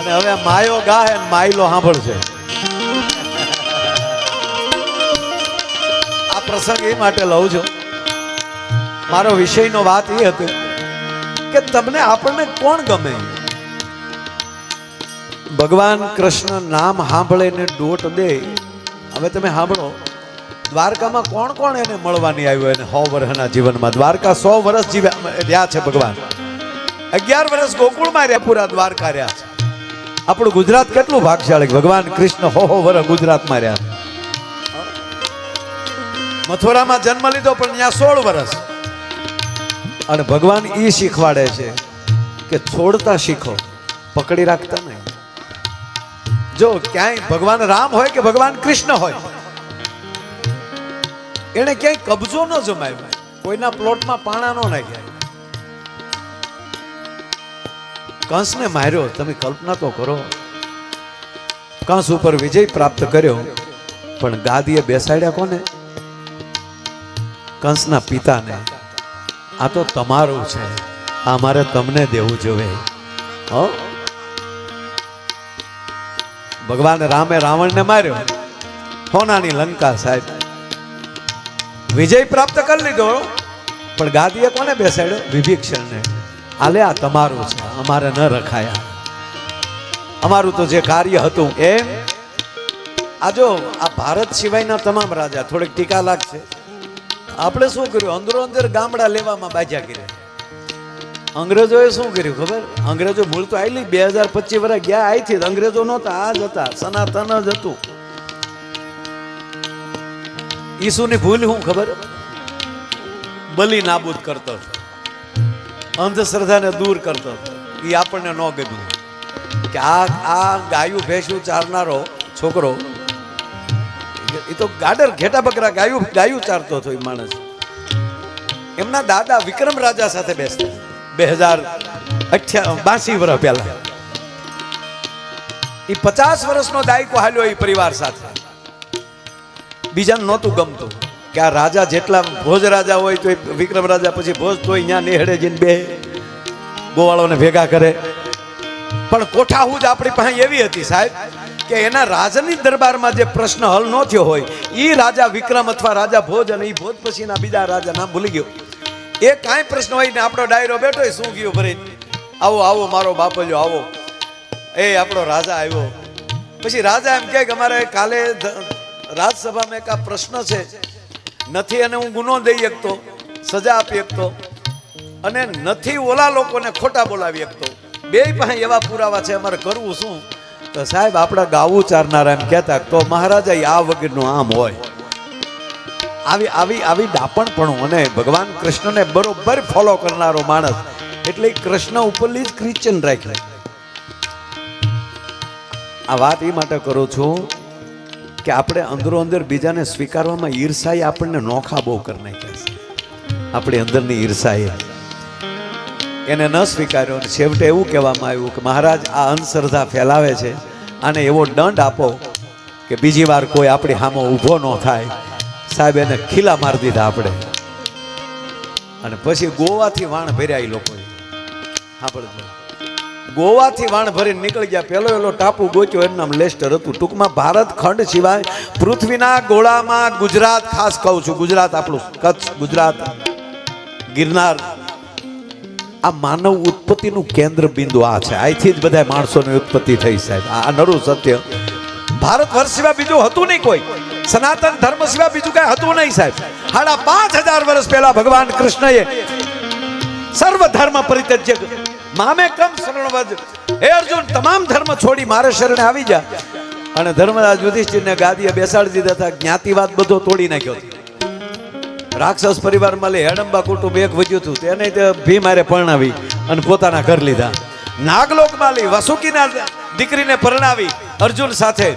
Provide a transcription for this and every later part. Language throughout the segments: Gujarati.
અને હવે માયો ગાય અને માયલો સાંભળશે. આ પ્રસંગ એ માટે લઉં છું, મારો વિષયનો વાત એ હતી કે તમને આપણને કોણ ગમે. ભગવાન કૃષ્ણ નામ સાંભળે ને દોટ દે. હવે તમે સાંભળો, દ્વારકામાં કોણ કોણ એને મળવાની આવ્યો એને 100 વર્ષના જીવનમાં. દ્વારકા 100 વર્ષ રહ્યા છે ભગવાન. 11 વર્ષ ગોકુળમાં રહ્યા, પૂરા દ્વારકા રહ્યા છે. આપણું ગુજરાત કેટલું ભાગશાળી, ભગવાન કૃષ્ણ 100 વર્ષ ગુજરાતમાં રહ્યા. મથુરામાં જન્મ લીધો પણ ત્યાં 16 વર્ષ. અને ભગવાન ઈ શીખવાડે છે કે છોડતા શીખો, પકડી રાખતા નહીં. જો ક્યાંય ભગવાન રામ હોય કે ભગવાન કૃષ્ણ હોય, એને ક્યાંય કબજો ન જમાવ્યો, કોઈના પ્લોટમાં પાણા ન નાખ્યા. કંસને માર્યો, તમે કલ્પના તો કરો. કંસ ઉપર વિજય પ્રાપ્ત કર્યો, પણ ગાદીએ બેસાડ્યા કોને? કંસના પિતાને. આ તો તમારું છે, આ મારે તમને દેવું જોઈએ. ભગવાન રામે રાવણને માર્યો, સોનાની લંકા સાહેબ, વિજય પ્રાપ્ત કરી લીધો, પણ ગાદીએ કોને બેસાડ્યો? વિભીષણને. આલે આ તમારું છે, અમારે ન રખાયા. અમારું તો જે કાર્ય હતું એમ. આ જો આ ભારત સિવાયના તમામ રાજા, થોડીક ટીકા લાગશે, આપણે શું કર્યું? અંદરો અંદર ગામડા લેવામાં બાજા કર્યા. અંગ્રેજોએ શું કર્યું ખબર? અંગ્રેજો મૂળ તો આવેલી 2025 વર્ષ ગયા, અહીંથી અંગ્રેજો નહોતા, આ જ હતા, સનાતન જ હતું. ઈસુની ભૂલ શું ખબર? બલિ નાબૂદ કરતો હતો, અંધશ્રદ્ધાને દૂર કરતો હતો. એ આપણને ન ગમ્યું કે આ ગાયું ભેંસું ચારનારો છોકરો, એ તો ગાડર ઘેટા બકરા ગાયું ચારતો હતો. એ માણસ એમના દાદા વિક્રમ રાજા સાથે બેસતા 2082 વર્ષ પહેલા. એ 50 વર્ષનો દાયકો હાલ્યો એ પરિવાર સાથે. બીજાને નહોતું ગમતું કે આ રાજા જેટલા ભોજ રાજા હોય તો વિક્રમ રાજા પછી ભોજ તો અહીંયા નેહડે જઈને બે ગોવાળોને ભેગા કરે. પણ કોઠાહૂજ આપણી પાસે એવી હતી સાહેબ કે એના રાજની દરબારમાં જે પ્રશ્ન હલ ન થયો હોય, એ રાજા વિક્રમ અથવા રાજા ભોજ, અને એ ભોજ પછીના બીજા રાજા, નામ ભૂલી ગયો, એ કાંઈ પ્રશ્ન હોય ને આપણો ડાયરો બેઠો હોય, શું ગયું ભરી, આવો આવો મારો બાપલ્યો આવો, એ આપણો રાજા આવ્યો. પછી રાજા એમ કહે કે અમારે કાલે રાજસભામાં એક આ પ્રશ્ન છે, નથી અને હું ગુનો દઈ શકતો, સજા આપી શકતો, અને નથી ઓલા લોકોને ખોટા બોલાવી શકતો. બે પાસે એવા પુરાવા છે, અમારે કરવું શું? તો સાહેબ આપણા ગાવું ચારનારા એમ કહેતા, તો મહારાજા આ વગરનું આમ હોય. આવી ડાપણપણું. અને ભગવાન કૃષ્ણને બરોબર ફોલો કરનારો માણસ, એટલે કૃષ્ણ ઉપરલી જ ક્રિશ્ચન રાખ્યો. આ વાત એ માટે કરું છું કે આપણે અંદરો અંદર બીજાને સ્વીકારવામાં ઈર્ષાએ આપણને નોખા બહુ કરી નાખ્યા છે. આપણી અંદરની ઈર્ષાએ એને ન સ્વીકાર્યો. છેવટે એવું કહેવામાં આવ્યું કે મહારાજ આ અંધશ્રદ્ધા ફેલાવે છે, આને એવો દંડ આપો કે બીજી વાર કોઈ આપણી સામે ઊભો ન થાય. સાહેબ એને ખીલા મારી દીધા આપણે. અને પછી ગોવાથી વાણ ભર્યા એ લોકોએ. હા પડે ગોવાથી વાણ ભરીને નીકળી ગયા. પેલો ટાપુ ગોચ્યો, એનું નામ લેસ્ટર હતું. ટૂંકમાં ભારત ખંડ સિવાય પૃથ્વીના ગોળામાં ગુજરાત, ખાસ કહું છું ગુજરાત, આપણું કચ્છ, ગુજરાત, ગિરનાર, આ માનવ ઉત્પત્તિનું કેન્દ્ર બિંદુ આ છે. અહીંથી જ બધા માણસોની ઉત્પત્તિ થઈ સાહેબ. આ નરું સત્ય. ભારત વર્ષ સિવાય બીજું હતું નહીં, કોઈ સનાતન ધર્મ સિવાય બીજું કઈ હતું નહીં સાહેબ. 5000 વર્ષ પહેલા ભગવાન કૃષ્ણએ સર્વ ધર્મ પરિત્યજ્ય મામે કમ શરણવજ, હે અર્જુન તમામ ધર્મ છોડી મારે શરણે આવી જા. અને ધર્મરાજ યુધિષ્ઠિરને ગાદીએ બેસાડી દીધા હતા. જ્ઞાતિવાદ બધો તોડી નાખ્યો. રાક્ષસ પરિવારમાં લે હેડંબા કુટુંબ એક વધ્યું હતું, તેને ભીમ હારે પરણાવી અને પોતાના ઘર લીધા. નાગલોકમાં લઈ વાસુકીના દીકરીને પરણાવી અર્જુન સાથે,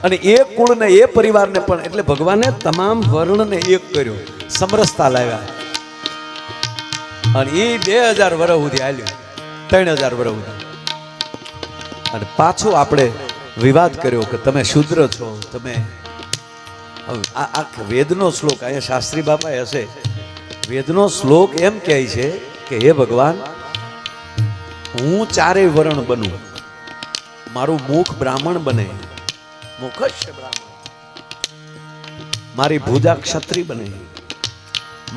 અને એ કુળને એ પરિવારને પણ. એટલે ભગવાને તમામ વર્ણને એક કર્યો, સમરસતા લાવ્યા. અને એ 2000 વર્ષ સુધી હાલ્યું, 3000 વર્ષ સુધી. અને પાછું આપણે વિવાદ કર્યો કે તમે શુદ્ર છો, તમે. આ વેદનો શ્લોક, અહીંયા શાસ્ત્રી બાપા હશે, વેદનો શ્લોક એમ કહે છે કે હે ભગવાન, હું ચારેય વર્ણ બનું, મારું મુખ બ્રાહ્મણ બને, મુખશ બ્રાહ્મણ, મારી ભુજા ક્ષત્રિય બને,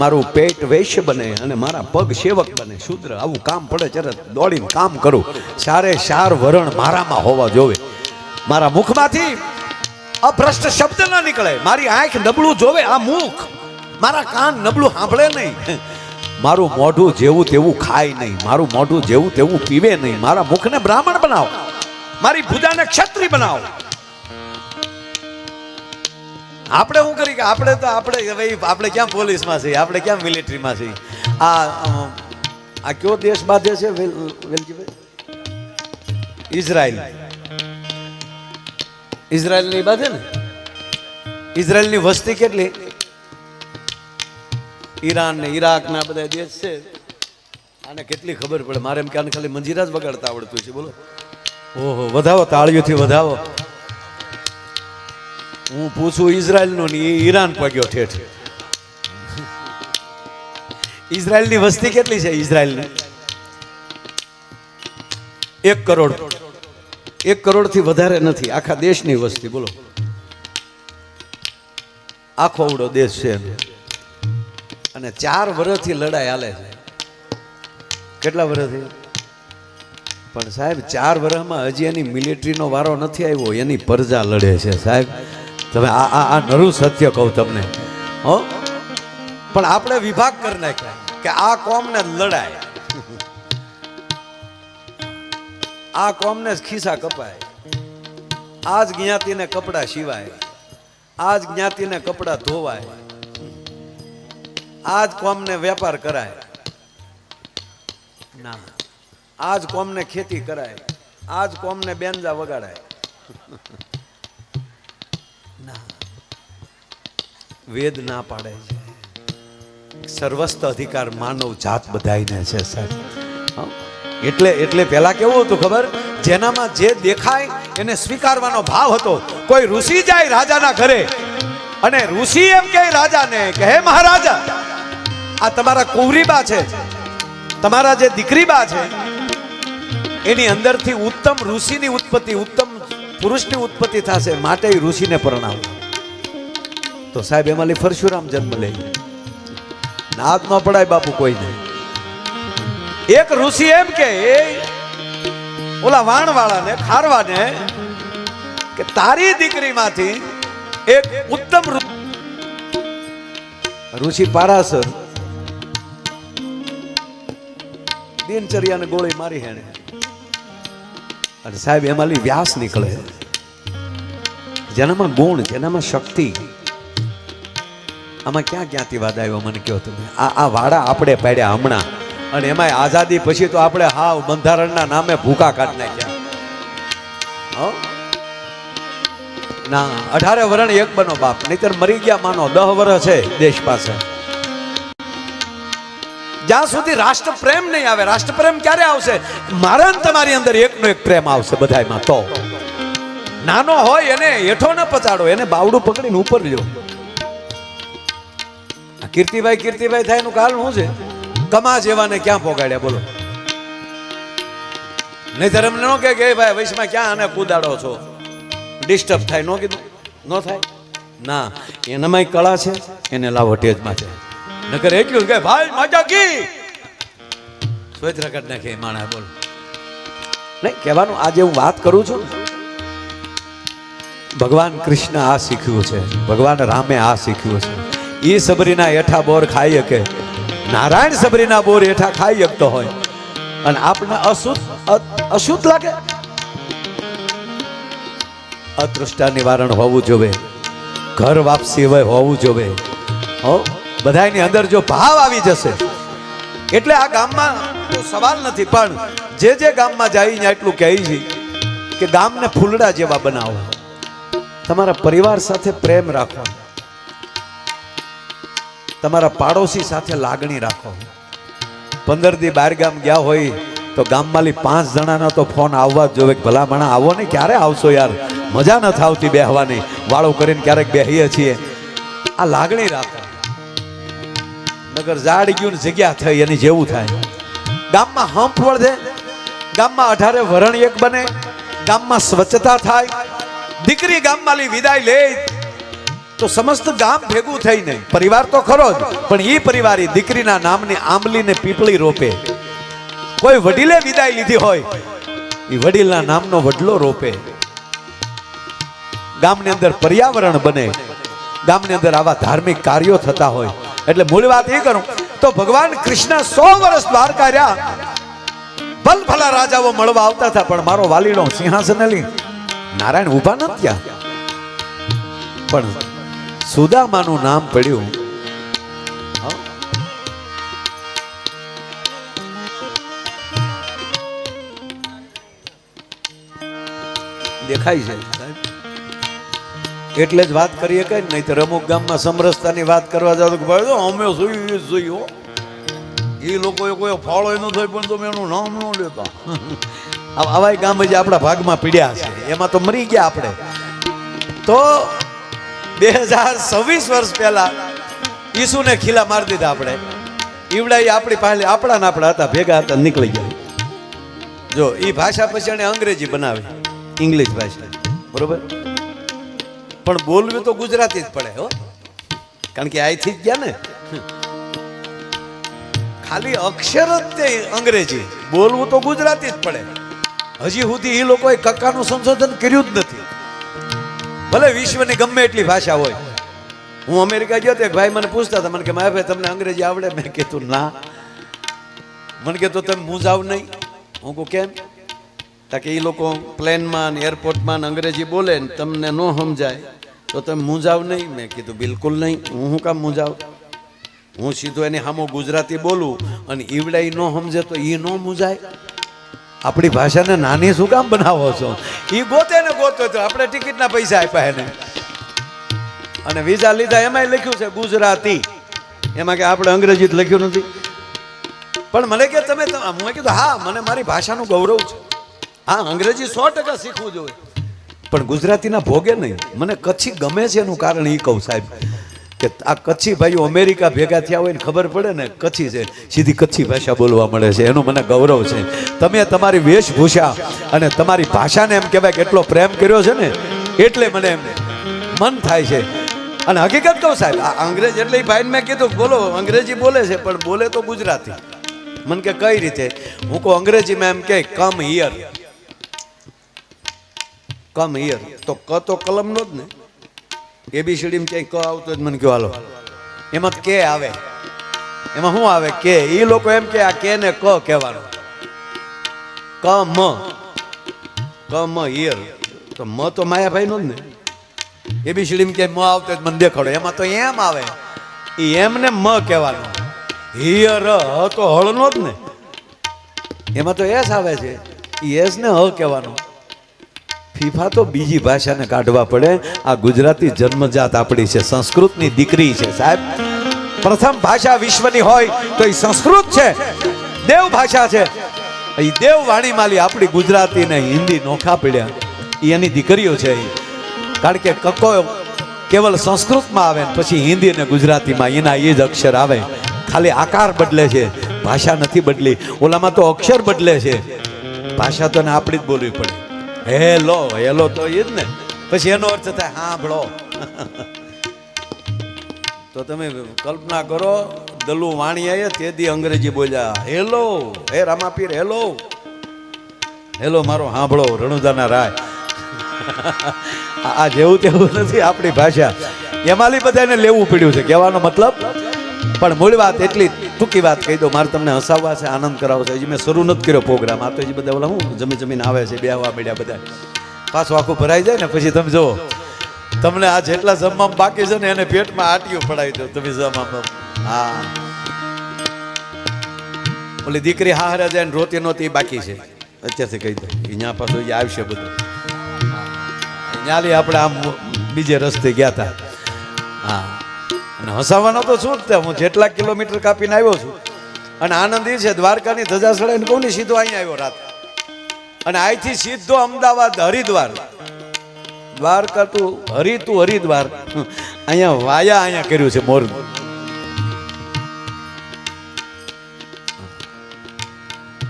મારું પેટ વૈશ્ય બને અને મારા પગ સેવક બને શૂદ્ર. આવું કામ પડે ત્યારે દોડીને કામ કરું. સારે સાર વરણ મારામાં હોવા જોવે. મારા મુખમાંથી અભ્રષ્ટ શબ્દ ન નીકળે. મારી આંખ નબળું જોવે આ મુખ, મારા કાન નબળું સાંભળે નહીં, મારું મોઢું જેવું તેવું ખાય નહીં, મારું મોઢું જેવું તેવું પીવે નહીં. મારા મુખને બ્રાહ્મણ બનાવો, મારી ભુજાને ક્ષત્રિય બનાવો. આપણે શું કરી કે આપણે ક્યાં પોલીસમાં છીએ, આપણે ક્યાં મિલિટરીમાં છીએ. આ કયો દેશ બાંધે છે વેલજીભાઈ? ઇઝરાયલ ની બાંધે ને. ઇઝરાયલની વસ્તી કેટલી? ઈરાન ને ઈરાક ના બધા દેશ છે. આને કેટલી ખબર પડે? મારે એમ કે આને ખાલી મંજીરા જ વગાડતા આવડતું છે. બોલો, ઓહો, વધાવો તાળીઓથી વધાવો. હું પૂછું ઇઝરાયલ નું ને ઈરાન પગ્યો ઠેઠ. ઇઝરાયલ ની વસ્તી કેટલી છે? ઇઝરાયલ ની 1 કરોડ. 1 કરોડ થી વધારે નથી આખા દેશની વસ્તી. બોલો, આખો અવડો દેશ છે અને 4 વર્ષથી લડાઈ હાલે છે. કેટલા વર્ષથી? પણ સાહેબ 4 વર્ષમાં હજી એની મિલિટરીનો વારો નથી આવ્યો, એની પ્રજા લડે છે સાહેબ. તમે આ નરું સત્ય કહું તમને. હો, પણ આપણે વિભાગ કરી નાખ્યા કે આ કોમને લડાય, આ કોમને ખિસ્સા કપાય, આજ જ્ઞાતિને કપડા સીવાય, આજ જ્ઞાતિને કપડા ધોવાય, આજ કોમને વેપાર કરાય ના, આજ કોમને ખેતી કરાય, આજ કોમને બેનજા વગાડાય ના. વેદ ના પાડે છે. સર્વસ્ત અધિકાર માનવ જાત બધાઈને છે સાહેબ. એટલે પેલા કેવું હતું ખબર? જેનામાં જે દેખાય એને સ્વીકારવાનો ભાવ હતો. કોઈ ઋષિ જાય રાજાના ઘરે અને ઋષિ એમ કહે રાજાને કે હે મહારાજા, આ તમારા કુંવરીબા છે, તમારા જે દીકરીબા છે, એની અંદરથી ઉત્તમ ઋષિની ઉત્પત્તિ, ઉત્તમ પુરુષની ઉત્પત્તિ થશે, માટે ઋષિને પરણાવો. તો સાહેબ એમાં પરશુરામ જન્મ લે. નાદ ન પડાય બાપુ કોઈને. એક ઋષિ એમ કે ઓલા વાણવાળાને, ખારવાને, કે તારી દીકરીમાંથી એક ઉત્તમ ઋષિ પારાસર દિનચર્યાને ગોળી મારી હેણે. અને સાહેબ એમાં વ્યાસ નીકળે, જેનામાં ગુણ, જેનામાં શક્તિ. આમાં ક્યાંથી વાદ આવ્યો મને કહો તમે? આ વાડા આપણે પાડ્યા હમણાં, અને એમાં આઝાદી પછી તો આપણે હાવ બંધારણના નામે ભૂકા કાઢી નાખ્યા. ના, 18 વરણ એક બનો બાપ, નહીતર મરી ગયા માનો. 10 વર્ષ છે દેશ પાસે. જ્યાં સુધી રાષ્ટ્ર પ્રેમ નહીં આવે, રાષ્ટ્ર પ્રેમ ક્યારે આવશે? મારા ને તમારી અંદર એકનો એક પ્રેમ આવશે બધાયમાં. તો નાનો હોય એને હેઠો ન પચાડો, એને બાવડું પકડીને ઉપર લ્યો. કીર્તિભાઈ થાય એનું કારણ શું છે? કમા જેવાને ક્યાં પોગાડ્યા બોલો? નહીતર એમને ન કે ભાઈ વૈશમાં ક્યાં આને કુદાડો છો, ડિસ્ટર્બ થાય. ન કીધું ન થાય ના. એનામાં કળા છે, એને લાવો ટેજમાં છે. નકર એટલું કે ભાઈ મજા કી સોયત્રા કાઢ નાખે માણા. બોલો, નહીં કહેવાનું. આજે હું વાત કરું છું, ભગવાન કૃષ્ણ આ શીખ્યું છે, ભગવાન રામે આ શીખ્યું છે. એ સબરીના હેઠા બોર ખાઈ શકે, નારાયણ સબરીના બોર હેઠા ખાઈ શકતો હોય, અને આપણે અશુદ્ધ લાગે. અતૃષ્ટા નિવારણ હોવું જોવે, ઘર વાપસી હોવું જોવે. બધાની અંદર જો ભાવ આવી જશે એટલે આ ગામમાં તો સવાલ નથી. પણ જે ગામમાં જઈને એટલું કહે છે કે ગામને ફૂલડા જેવા બનાવો. તમારા પરિવાર સાથે પ્રેમ રાખો, તમારા પાડોશી સાથે લાગણી રાખો. 15 દી 12 ગામ ગયા હોય તો ગામમાં 5 જણાનો તો ફોન આવવા જ જોવે કે ભલા મણા આવો ને, ક્યારે આવશો યાર, મજા નથી આવતી બેહવાની, વાળો કરીને ક્યારેક બેહીએ છીએ. આ લાગણી રાખો. નગર ઝાડ ગયું ને જગ્યા થઈ એની જેવું થાય. ગામમાં હંપ વળે, ગામમાં 18 વરણ એક બને, ગામમાં સ્વચ્છતા થાય, દીકરી ગામમાંથી વિદાય લે તો સમસ્ત ગામ ભેગું થઈને, પરિવાર તો ખરો જ, પણ એ પરિવાર એ દીકરીના નામની આંબલી ને પીપળી રોપે. કોઈ વડીલે વિદાય લીધી હોય એ વડીલના નામનો વડલો રોપે. ગામની અંદર પર્યાવરણ બને, ગામની અંદર આવા ધાર્મિક કાર્યો થતા હોય. એટલે મૂળ વાત એ કરું તો ભગવાન કૃષ્ણ 100 વર્ષ દ્વારકા રહ્યા, ભલભલા રાજાઓ મળવા આવતા હતા, પણ મારો વાલીડો સિંહાસન લઈ નારાયણ ઉભા ન થયા. પણ સુદામાનું નામ પડ્યું. દેખાય છે સાહેબ, એટલે જ વાત કરીએ કઈ નહીં તો અમુક ગામમાં સમરસતાની વાત કરવા જાવ તો અમે જોયું એ લોકોએ કોઈ ફાળો એનો થાય પણ તમે એનું નામ ન લેતા. આવા ગામ જ આપણા ભાગમાં પીડ્યા છે, એમાં તો મરી ગયા આપણે. તો 2026 વર્ષ પહેલા ઈસુને ખીલા મારી દીધા આપણે. ઈવડા આપણી પાસે આપણા ને આપણા હતા, ભેગા હતા, નીકળી ગયા. જો એ ભાષા પછી એને અંગ્રેજી બનાવી, ઇંગ્લિશ ભાષા, બરોબર. પણ બોલવું તો ગુજરાતી જ પડે હો, કારણ કે અહીંથી જ ગયા ને. ખાલી અક્ષર જ તે અંગ્રેજી, બોલવું તો ગુજરાતી જ પડે. હજી સુધી એ લોકોએ કક્કાનું સંશોધન કર્યું જ નથી. ભલે વિશ્વની ગમે એટલી ભાષા હોય. હું અમેરિકા ગયો તો ભાઈ મને પૂછતા હતા, મને કે મારા ભાઈ તમને અંગ્રેજી આવડે? મેં કીધું ના. મને કીધું તમે મૂંઝાવ નહીં. હું કહું કેમ? કે એ લોકો પ્લેનમાં એરપોર્ટમાં અંગ્રેજી બોલે ને તમને ન સમજાય તો તમે મૂંઝાવ નહીં. મેં કીધું બિલકુલ નહીં, હું શું કામ મૂંઝાવ? હું સીધો એની સામો ગુજરાતી બોલું અને ઈવડા ન સમજે તો એ ન મૂંઝાય. આપણી ભાષાને નાની શું કામ બનાવો છો? એ ગોતે ને ગોતો તો આપણે ટિકિટના પૈસા આપ્યા એને, અને વિઝા લીધા, એમાંય લખ્યું છે ગુજરાતી, એમાં કે આપણે અંગ્રેજી જ લખ્યું નથી. પણ મને કે તમે, મેં કીધું હા મને મારી ભાષાનું ગૌરવ છે, હા અંગ્રેજી 100% શીખવું જોઈએ, પણ ગુજરાતીના ભોગે નહીં. મને કચ્છી ગમે છે એનું કારણ એ કહું સાહેબ, કે આ કચ્છી ભાઈઓ અમેરિકા ભેગા થયા હોય ને ખબર પડે ને કચ્છી છે, સીધી કચ્છી ભાષા બોલવા મળે છે, એનું મને ગૌરવ છે. તમે તમારી વેશભૂષા અને તમારી ભાષાને એમ કહેવાય કે એટલો પ્રેમ કર્યો છે ને, એટલે મને એમ મન થાય છે. અને હકીકત કહું સાહેબ, આ અંગ્રેજ એટલે ભાઈને મેં કીધું બોલો અંગ્રેજી બોલે છે પણ બોલે તો ગુજરાતી. મને કે કઈ રીતે? હું કહું અંગ્રેજીમાં એમ કે કમ હિયર, કમ હિયર, તો ક તો કલમનો જ ને. એબીસીડી ક્યાંય ક આવતો જ મને કહો હાલો, એમાં કે આવે, એમાં શું આવે? કે. એ લોકો એમ કે આ કે ને ક કહેવાનું, કમ હિયર, તો મ તો માયાભાઈ નો જ ને. એબીસીડી ક્યાંય મ આવતો જ મને દેખાડો, એમાં તો એમ આવે, એ એમ ને મ કહેવાનું. હિયર તો હળનો જ ને, એમાં તો એસ આવે છે, એ એસ ને હ કહેવાનું. ફીફા તો બીજી ભાષાને કાઢવા પડે. આ ગુજરાતી જન્મજાત આપણી છે, સંસ્કૃતની દીકરી છે સાહેબ. પ્રથમ ભાષા વિશ્વની હોય તો એ સંસ્કૃત છે, દેવ ભાષા છે. એ દેવ વાણીમાલી આપણી ગુજરાતી ને હિન્દી નોખા પડ્યા, એની દીકરીઓ છે. કારણ કે કક્કો કેવલ સંસ્કૃતમાં આવે, પછી હિન્દી અને ગુજરાતીમાં એના એ જ અક્ષર આવે. ખાલી આકાર બદલે છે, ભાષા નથી બદલી. ઓલામાં તો અક્ષર બદલે છે, ભાષા તો આપણી જ બોલવી પડે. હેલો, હેલો તો એ જ ને, પછી એનો અર્થ થાય સાંભળો. તો તમે કલ્પના કરો, દલુ વાણિયાએ તે દી અંગ્રેજી બોલ્યા, હેલો હે રામાપીર, હેલો હેલો મારો સાંભળો રણુદાના રાય. આ જેવું તેવું નથી આપણી ભાષા, એમાંલી બધાને લેવું પડ્યું છે કહેવાનો મતલબ. પણ મૂળ વાત એટલી ટૂંકી વાત કહી દો, મારે તમને હસાવવા છે, આનંદ કરાવવો છે. હજી મેં શરૂ નથી કર્યો પ્રોગ્રામ, આ તો હજી બધા ઓલા હું જમીન આવે છે, બેહવા મળ્યા બધા, પાછું આખું ભરાઈ જાય ને પછી તમે જુઓ, તમને આ જેટલા જમવામાં બાકી છે ને એને પેટમાં આટીઓ પડાવી દો તમે જમવામાં. હા, ઓલી દીકરી હારે જાય ને રોતી નહોતી બાકી છે, અત્યારથી કહી દો. અહીંયા પાછું આવશે બધું. ન્યાલી આપણે આમ બીજે રસ્તે ગયા હતા. હા, અને હસાવાનો તો શું જ, હું જેટલા કિલોમીટર કાપીને આવ્યો છું. અને આનંદ એ છે, દ્વારકાની ધજા ચડાવીને કહું ને સીધો અહીંયા આવ્યો રાત, અને અહીંથી સીધો અમદાવાદ હરિદ્વાર, દ્વારકા તું હરિદ્વાર, અહીંયા વાયા અહીંયા કર્યું છે મોર.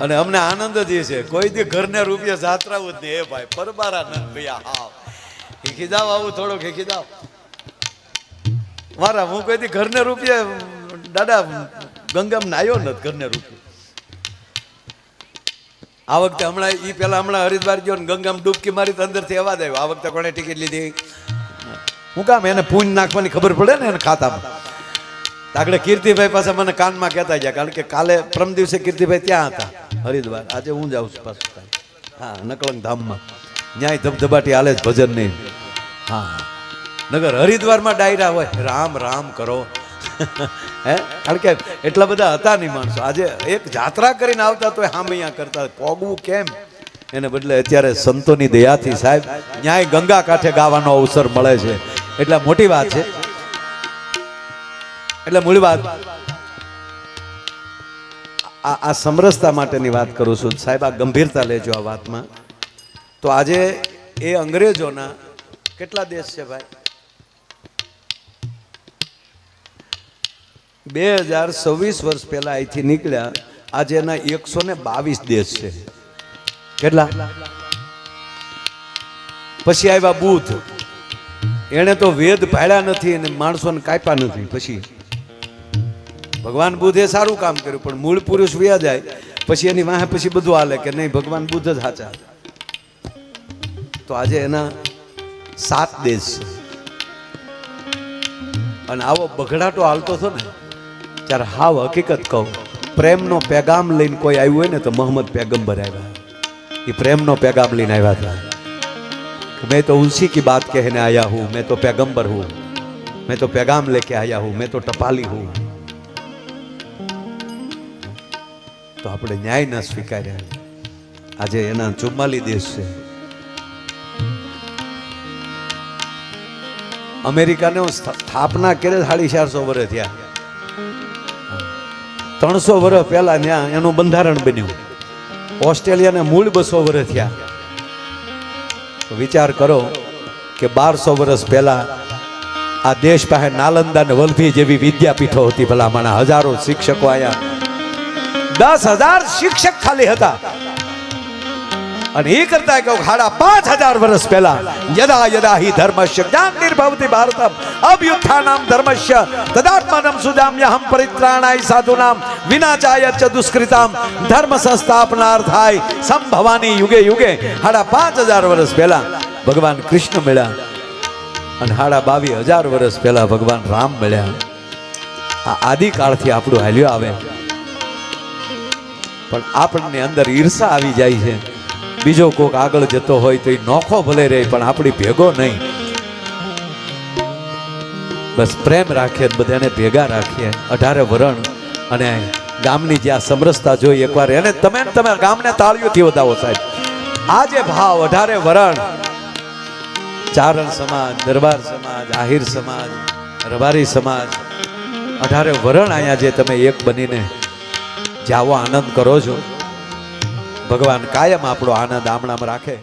અને અમને આનંદ જ એ છે, કોઈ દી ઘરને રૂપિયા જાત્રાવું જ નહીં. એ ભાઈ પરબારા નંદ ભૈયા, હા હીખી જાવ, આવું થોડોક હીખી જાવ મારા. હું કોઈ દી ઘરને રૂપિયા દાદા ગંગામાં નાયો નથી, ઘરને રૂપિયા. આ વખતે હમણાં ઈ પેલા હમણાં હરિદ્વાર ગયો ને ગંગામાં ડૂબકી મારી તો અંદરથી અવાજ આવ્યો, આ વખતે કોને ટિકિટ લીધી? હું કામ એને પૂંજ નાખવાની ખબર પડે ને એને ખાતામાં. આગળ કીર્તિભાઈ પાસે મને કાનમાં કહેતા ગયા, કારણ કે કાલે પ્રમ દિવસે કીર્તિભાઈ ત્યાં હતા હરિદ્વાર, આજે હું જાઉં છું પાછું. હા, નકળંગ ધામમાં ન્યાય ધબધબાટી હાલે જ ભજન નહીં. હા, નગર હરિદ્વારમાં ડાયરા હોય, રામ રામ કરો હે, કારણ કે એટલા બધા હતા નહીં માણસો. આજે એક જાત્રા કરીને આવતા તો હામૈયા કરતા, પોગવું કેમ? એને બદલે અત્યારે સંતોની દયાથી સાહેબ ન્યાય ગંગા કાંઠે ગાવાનો અવસર મળે છે, એટલે મોટી વાત છે. એટલે મૂળ વાત આ સમરસતા માટેની વાત કરું છું સાહેબ. આ ગંભીરતા લેજો આ વાતમાં. તો આજે એ અંગ્રેજોના કેટલા દેશ છે ભાઈ? 2026 વર્ષ પહેલા અહીંથી નીકળ્યા, આજે એના 122 દેશ છે. કેટલા? પછી આવ્યા બુદ્ધ, એને તો વેદ ભાડ્યા નથી અને માણસોને કાપ્યા નથી. પછી ભગવાન બુદ્ધે સારું કામ કર્યું, પણ મૂળ પુરુષ વ્યા જાય પછી એની વાહે પછી બધું હાલે કે નહીં ભગવાન બુદ્ધ જ સાચા. તો આજે એના 7 દેશ છે. અને આવો બગડાટો હાલતો હતો ને ત્યારે હાવ હકીકત કહું, પ્રેમનો પેગામ લઈને કોઈ આવ્યું હોય ને તો મોહમ્મદ पैगंबर આવ્યા. એ પ્રેમનો પેગામ લઈને આવ્યા હતા. मैं तो उसी की बात कहने आया हूँ, मैं तो पैगंबर हूँ, मैं तो पैगाम लेके आया हूँ, मैं तो टपाली हूँ. તો આપણે ન્યાય ન સ્વીકાર્યા. આજે એના 44 દેશ છે. અમેરિકાને સ્થાપના કરે 450 વર્ષ થયા. 300 વર્ષ પહેલા ત્યાં એનું બંધારણ બન્યું. ઓસ્ટ્રેલિયાને મૂળ 200 વર્ષ થયા. વિચાર કરો કે 1200 વર્ષ પહેલા આ દેશ પાસે નાલંદા ને વલભી જેવી વિદ્યાપીઠો હતી. ભલા માણા હજારો શિક્ષકો આયા, 10,000 શિક્ષક ખાલી હતા. અને એ કરતા કહું 5,500 વર્ષ પહેલા યદા યદા હિ ધર્મસ્ય જ્ઞાનિર્ભવતિ ભારતમ અભ્યુત્થાનમ ધર્મસ્ય તદાત્માનમ સુજામ્યહમ પરિત્રાણાય સાધુનામ વિનાચાય ચ દુષ્કૃતામ ધર્મ સંસ્થાપનાર્થાય સંભવાની યુગે યુગે 5,500 વર્ષ પહેલા ભગવાન કૃષ્ણ મળ્યા અને 22,000 વર્ષ પહેલા ભગવાન રામ મળ્યા. આ આદિકાળથી આપણું હાલ્યો આવે, પણ આપણને અંદર ઈર્ષા આવી જાય છે. બીજો કોક આગળ જતો હોય તો એ નોખો ભલે રહે, પણ આપણી ભેગો નહીં. બસ પ્રેમ રાખીએ, બધાને ભેગા રાખીએ. 18 વરણ અને ગામની જે આ સમરસતા જોઈ એકવાર એને તમે ગામને તાળીઓથી વધાવો સાહેબ. આ જે ભાવ 18 વરણ, ચારણ સમાજ, દરબાર સમાજ, આહિર સમાજ, રબારી સમાજ, 18 વરણ અહીંયા જે તમે એક બનીને જાવો આનંદ કરો છો, ભગવાન કાયમ આપણો આનંદ આમણામાં રાખે.